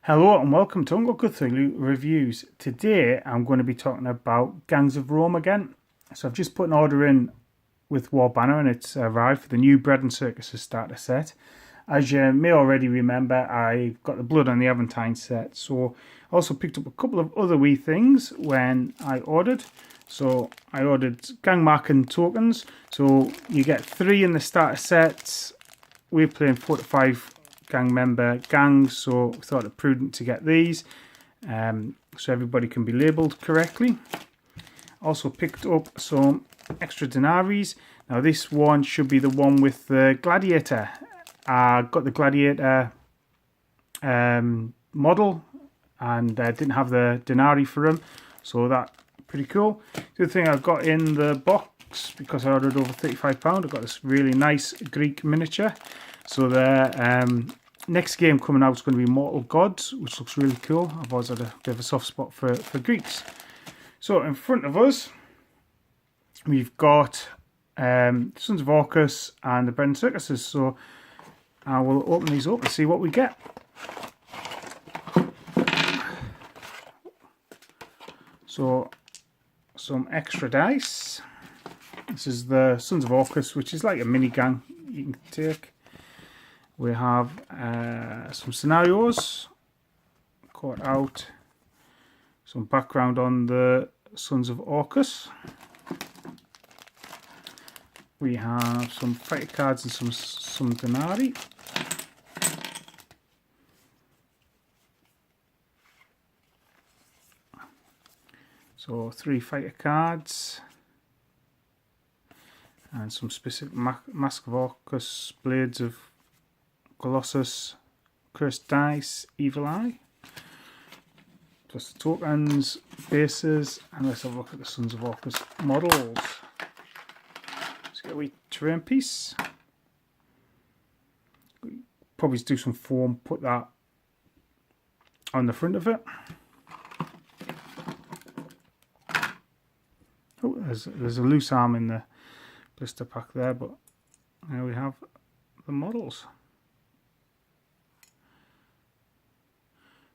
Hello and welcome to Uncle Cthulhu Reviews. Today I'm going to be talking about Gangs of Rome again. So I've just put an order in with warbanner and it's arrived for the new Bread and Circuses starter set. As you may already remember, I got the Blood on the Aventine set. So I also picked up a couple of other wee things when I ordered. So I ordered gang marking tokens. So you get 3 in the starter sets. We're playing 4 to 5 gang member gangs, so we thought it prudent to get these so everybody can be labelled correctly. Also picked up some extra denaries. Now this one should be the one with the gladiator. I got the gladiator model and didn't have the denarii for him, so that's pretty cool. The other thing I got in the box, because I ordered over £35, I got this really nice Greek miniature. So the next game coming out is going to be Mortal Gods, which looks really cool. I've always had a bit of a soft spot for Greeks. So in front of us, we've got Sons of Orcus and the Bread and Circuses. So I will open these up and see what we get. So some extra dice. This is the Sons of Orcus, which is like a mini gang you can take. We have some scenarios, cut out some background on the Sons of Orcus. We have some fighter cards and some denarii. So 3 fighter cards and some specific Mask of Orcus, Blades of Colossus, Cursed Dice, Evil Eye, plus the tokens, bases, and let's have a look at the Sons of Orcus models. Let's get a wee terrain piece. Probably do some foam, put that on the front of it. Oh, there's a loose arm in the blister pack there, but there we have the models.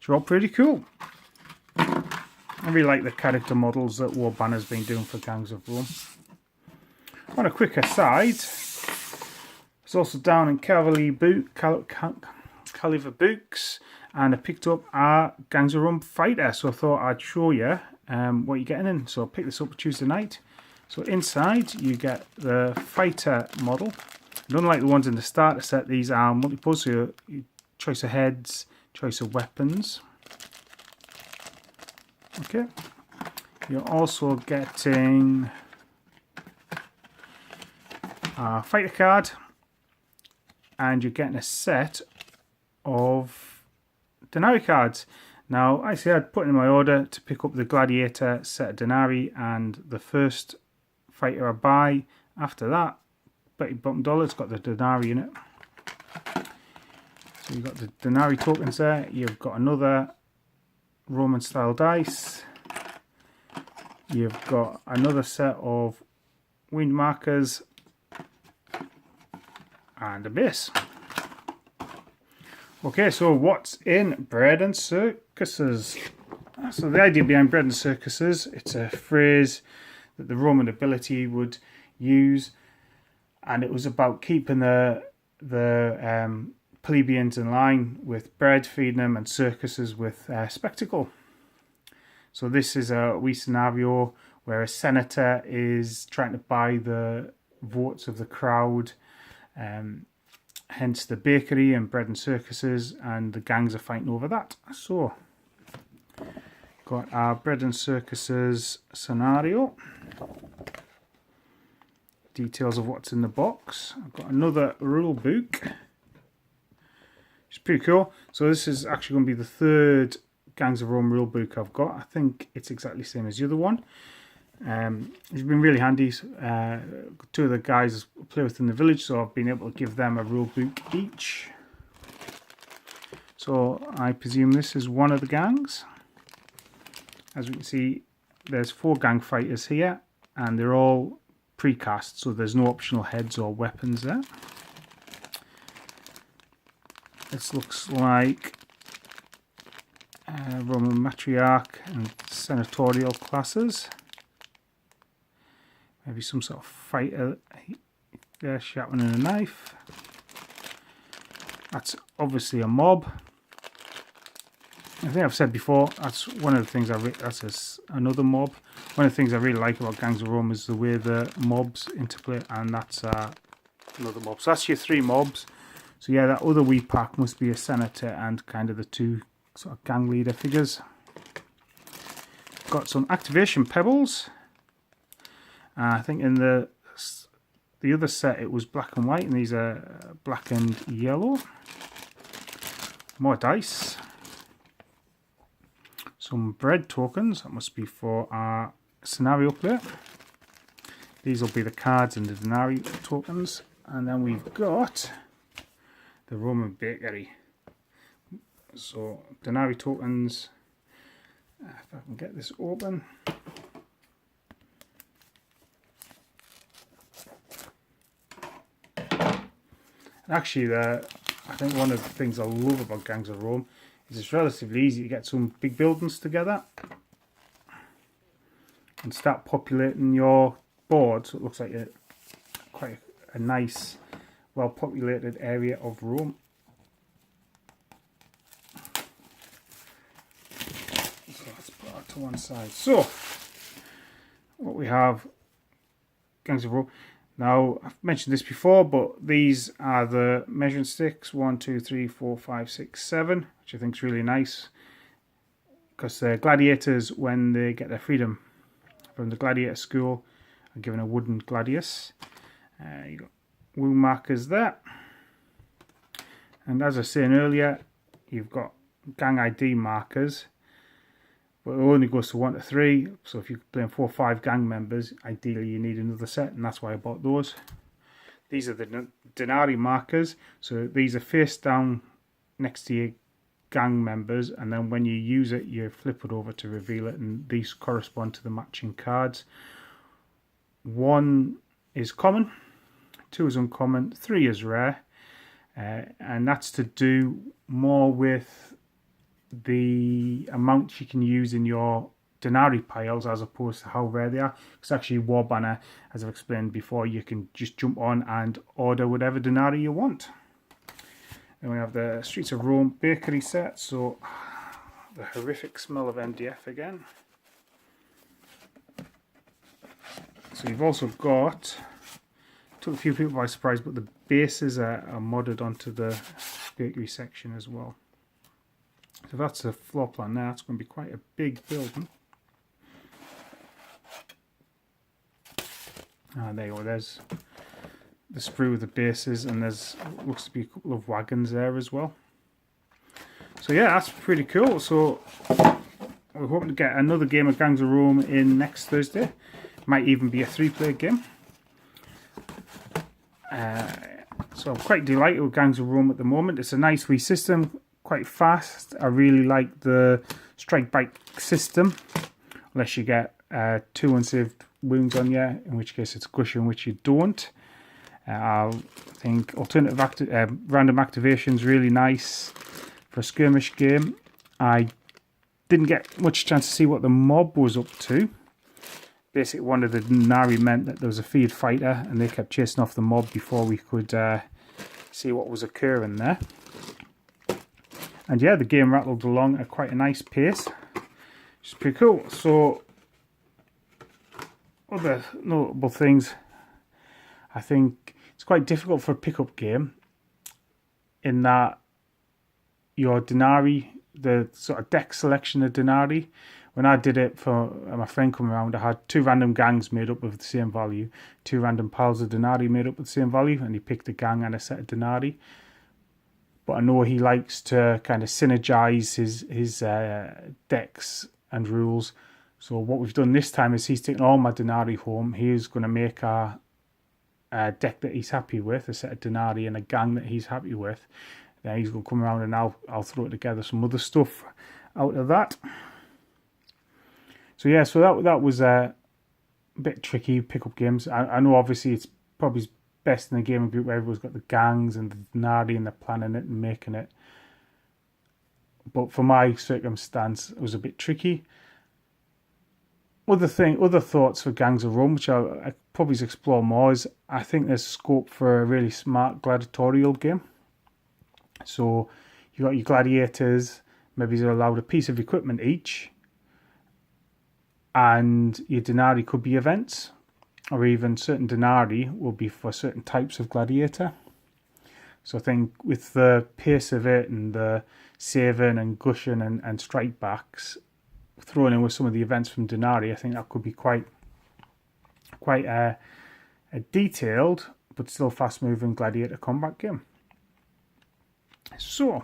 They're all pretty cool. I really like the character models that warbanner's been doing for Gangs of Rome. On a quick aside, it's also down in Caliver Books, and I picked up our Gangs of Rome fighter, so I thought I'd show you what you're getting in. So I picked this up Tuesday night. So inside you get the fighter model. And unlike the ones in the starter set, these are multi-pose, so you choice of heads, choice of weapons. Okay, you're also getting a fighter card, and you're getting a set of denarii cards. Now, I said I'd put in my order to pick up the gladiator set of denarii, and the first fighter I buy after that, $30 it's got the denarii in it. So you've got the denarii tokens there. You've got another Roman style dice. You've got another set of wind markers and a base. Okay, so what's in Bread and Circuses? So the idea behind Bread and Circuses, it's a phrase that the Roman nobility would use, and it was about keeping the plebeians in line with bread, feeding them, and circuses with spectacle. So this is a wee scenario where a senator is trying to buy the votes of the crowd, hence the bakery and Bread and Circuses, and the gangs are fighting over that. So got our Bread and Circuses scenario, details of what's in the box. I've got another rule book. It's pretty cool. So this is actually going to be the third Gangs of Rome rulebook I've got. I think it's exactly the same as the other one. It's been really handy. 2 of the guys play within the village, so I've been able to give them a rulebook each. So I presume this is one of the gangs. As we can see, there's 4 gang fighters here, and they're all precast, so there's no optional heads or weapons there. This looks like Roman matriarch and senatorial classes. Maybe some sort of fighter there sharpening a knife. That's obviously a mob. I think I've said before, that's one of the things that's another mob. One of the things I really like about Gangs of Rome is the way the mobs interplay, and that's another mob. So that's your 3 mobs. So yeah, that other wee pack must be a senator and kind of the 2 sort of gang leader figures. Got some activation pebbles. I think in the other set it was black and white, and these are black and yellow. More dice. Some bread tokens, that must be for our scenario play. These will be the cards and the denarii tokens. And then we've got the Roman bakery. So denarii tokens, if I can get this open. And actually, I think one of the things I love about Gangs of Rome is it's relatively easy to get some big buildings together and start populating your board, so it looks like quite a nice, well populated area of Rome. So let's put that to one side. So what we have, Gangs of Rome. Now, I've mentioned this before, but these are the measuring sticks, 1, 2, 3, 4, 5, 6, 7, which I think is really nice, because the gladiators, when they get their freedom from the gladiator school, are given a wooden gladius. You've got wound markers there, and as I was saying earlier, you've got gang ID markers, but it only goes to 1 to 3, so if you're playing 4 or 5 gang members, ideally you need another set, and that's why I bought those. These are the denarii markers, so these are face down next to your gang members, and then when you use it, you flip it over to reveal it, and these correspond to the matching cards. 1 is common, 2 is uncommon, 3 is rare, and that's to do more with the amount you can use in your denarii piles as opposed to how rare they are. Because actually warbanner, as I've explained before, you can just jump on and order whatever denarii you want. Then we have the Streets of Rome bakery set, so the horrific smell of MDF again. So you've also got, took a few people by surprise, but the bases are modded onto the bakery section as well. So that's the floor plan there. It's going to be quite a big building. There you go. There's the sprue with the bases, and there's looks to be a couple of wagons there as well. So yeah, that's pretty cool. So we're hoping to get another game of Gangs of Rome in next Thursday. Might even be a 3-player game. So I'm quite delighted with Gangs of Rome at the moment. It's a nice wee system. Quite fast. I really like the strike bite system, unless you get 2 unsaved wounds on you, in which case it's gushing, which you don't. I think alternative random activation is really nice for a skirmish game. I didn't get much chance to see what the mob was up to. Basically, one of the denarii meant that there was a feared fighter, and they kept chasing off the mob before we could see what was occurring there. And yeah, the game rattled along at quite a nice pace, which is pretty cool. So, other notable things, I think it's quite difficult for a pickup game in that your denarii, the sort of deck selection of denarii, when I did it for my friend coming around, I had 2 random gangs made up of the same value, 2 random piles of denarii made up with the same value, and he picked a gang and a set of denarii. But I know he likes to kind of synergize his decks and rules. So what we've done this time is he's taken all my denarii home. He's going to make a deck that he's happy with, a set of denarii and a gang that he's happy with. Then he's going to come around and I'll throw together some other stuff out of that. So yeah, so that was a bit tricky, pick-up games. I know obviously it's probably best in a gaming group where everyone's got the gangs and the denarii and they're planning it and making it. but for my circumstance, it was a bit tricky. Other thoughts for Gangs of Rome, which I probably explore more, is I think there's scope for a really smart gladiatorial game. So you got your gladiators, maybe they're allowed a piece of equipment each, and your denarii could be events, or even certain denarii will be for certain types of gladiator. So I think with the pace of it and the saving and gushing and strike backs, thrown in with some of the events from denarii, I think that could be quite a detailed but still fast-moving gladiator combat game. So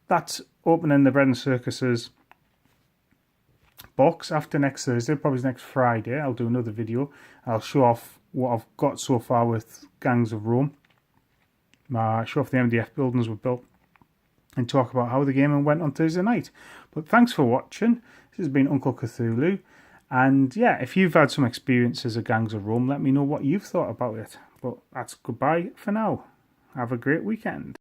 that's opening the Bread and Circuses box. After next Thursday, probably next Friday, I'll do another video. I'll show off what I've got so far with Gangs of Rome. Show off the MDF buildings we've built and talk about how the game went on Thursday night. But thanks for watching. This has been Uncle Cthulhu. And yeah, if you've had some experiences of Gangs of Rome, let me know what you've thought about it. But that's goodbye for now. Have a great weekend.